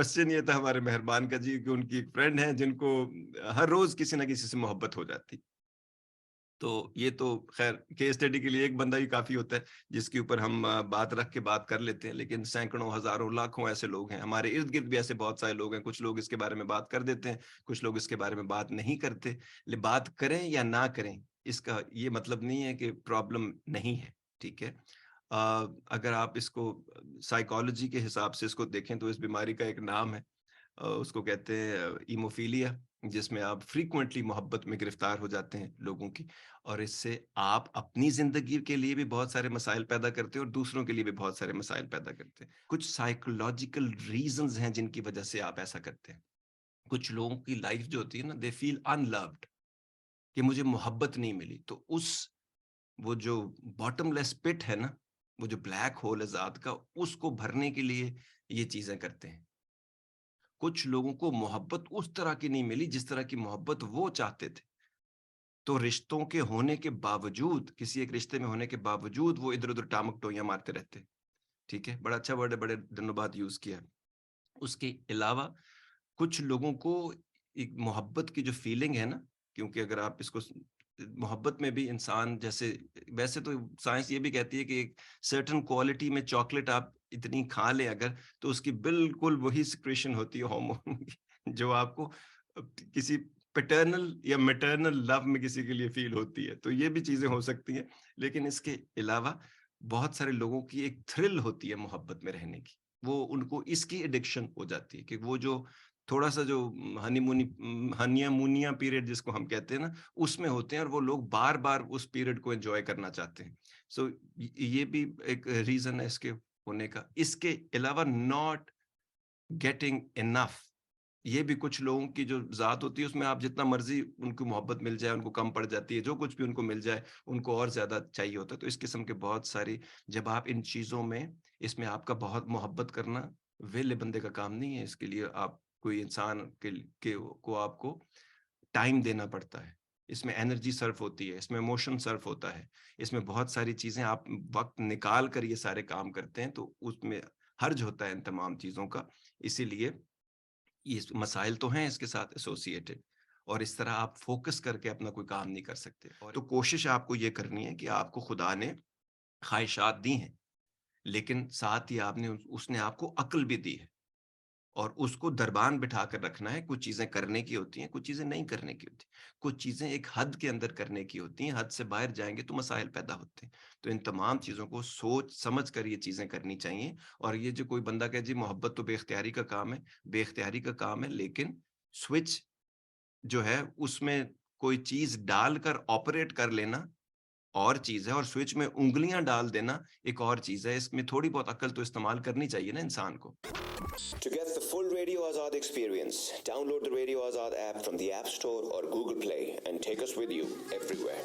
Question یہ تھا ہمارے مہربان کا جی کہ ان کی ایک فرینڈ ہیں جن کو ہر روز کسی نہ کسی سے محبت ہو جاتی. تو یہ تو خیر کیس اسٹڈی کے لیے ایک بندہ ہی کافی ہوتا ہے جس کے اوپر ہم بات رکھ کے بات کر لیتے ہیں, لیکن سینکڑوں ہزاروں لاکھوں ایسے لوگ ہیں ہمارے ارد گرد بھی, ایسے بہت سارے لوگ ہیں. کچھ لوگ اس کے بارے میں بات کر دیتے ہیں, کچھ لوگ اس کے بارے میں بات نہیں کرتے. بات کریں یا نہ کریں اس کا یہ مطلب نہیں ہے کہ پرابلم نہیں ہے, ٹھیک ہے. اگر آپ اس کو سائیکالوجی کے حساب سے اس کو دیکھیں تو اس بیماری کا ایک نام ہے, اس کو کہتے ہیں ایموفیلیا, جس میں آپ فریکوینٹلی محبت میں گرفتار ہو جاتے ہیں لوگوں کی, اور اس سے آپ اپنی زندگی کے لیے بھی بہت سارے مسائل پیدا کرتے ہیں اور دوسروں کے لیے بھی بہت سارے مسائل پیدا کرتے ہیں. کچھ سائیکولوجیکل ریزنز ہیں جن کی وجہ سے آپ ایسا کرتے ہیں. کچھ لوگوں کی لائف جو ہوتی ہے نا, دے فیل ان لوڈ, کہ مجھے محبت نہیں ملی, تو وہ جو باٹم لیس پٹ ہے نا, وہ جو بلیک ہول ہے ذات کا, اس کو بھرنے کے لیے یہ چیزیں کرتے ہیں. کچھ لوگوں کو محبت اس طرح کی نہیں ملی جس طرح کی محبت وہ چاہتے تھے, تو رشتوں کے ہونے کے باوجود, کسی ایک رشتے میں ہونے کے باوجود وہ ادھر ادھر ٹامک ٹوئیاں مارتے رہتے. ٹھیک ہے, بڑا اچھا ورڈ ہے, بڑے دنوں بعد یوز کیا. اس کے علاوہ کچھ لوگوں کو ایک محبت کی جو فیلنگ ہے نا, کیونکہ اگر آپ اس کو محبت میں بھی انسان جیسے, ویسے تو سائنس یہ بھی کہتی ہے کہ ایک سرٹن کوالٹی میں چاکلیٹ آپ اتنی کھا لیں اگر, تو اس کی بالکل وہی سیکریشن ہوتی ہے ہارمون جو آپ کو کسی پیٹرنل یا میٹرنل لو میں کسی کے لیے فیل ہوتی ہے. تو یہ بھی چیزیں ہو سکتی ہیں, لیکن اس کے علاوہ بہت سارے لوگوں کی ایک تھرل ہوتی ہے محبت میں رہنے کی, وہ ان کو اس کی ایڈکشن ہو جاتی ہے کہ وہ جو تھوڑا سا جو ہنیا مونیا پیریڈ جس کو ہم کہتے ہیں نا, اس میں ہوتے ہیں, اور وہ لوگ بار بار اس پیریڈ کو انجوائے کرنا چاہتے ہیں. سو یہ بھی ایک ریزن ہے اس کے ہونے کا. اس کے علاوہ ناٹ گیٹنگ انف, یہ بھی کچھ لوگوں کی جو ذات ہوتی ہے اس میں آپ جتنا مرضی ان کو محبت مل جائے, ان کو کم پڑ جاتی ہے, جو کچھ بھی ان کو مل جائے ان کو اور زیادہ چاہیے ہوتا ہے. تو اس قسم کے بہت ساری, جب آپ ان چیزوں میں, اس میں آپ کا بہت محبت کرنا ویلے بندے کا کام نہیں ہے. اس کے لیے آپ کوئی انسان کو آپ کو ٹائم دینا پڑتا ہے, اس میں انرجی صرف ہوتی ہے, اس میں ایموشن صرف ہوتا ہے, اس میں بہت ساری چیزیں آپ وقت نکال کر یہ سارے کام کرتے ہیں, تو اس میں حرج ہوتا ہے ان تمام چیزوں کا. اسی لیے یہ مسائل تو ہیں اس کے ساتھ ایسوسیٹڈ, اور اس طرح آپ فوکس کر کے اپنا کوئی کام نہیں کر سکتے. تو کوشش آپ کو یہ کرنی ہے کہ آپ کو خدا نے خواہشات دی ہیں, لیکن ساتھ ہی اس نے آپ کو عقل بھی دی ہے, اور اس کو دربان بٹھا کر رکھنا ہے. کچھ چیزیں کرنے کی ہوتی ہیں, کچھ چیزیں نہیں کرنے کی ہوتی, کچھ چیزیں ایک حد کے اندر کرنے کی ہوتی ہیں, حد سے باہر جائیں گے تو مسائل پیدا ہوتے ہیں. تو ان تمام چیزوں کو سوچ سمجھ کر یہ چیزیں کرنی چاہیے. اور یہ جو کوئی بندہ کہ جی محبت تو بے اختیاری کا کام ہے, بے اختیاری کا کام ہے, لیکن سوئچ جو ہے اس میں کوئی چیز ڈال کر آپریٹ کر لینا اور چیز ہے, اور سوئچ میں انگلیاں ڈال دینا ایک اور چیز ہے. اس میں تھوڑی بہت عقل تو استعمال کرنی چاہیے نا انسان کو. To get the full Radio Azad experience, download the Radio Azad app from the App Store or Google Play and take us with you everywhere.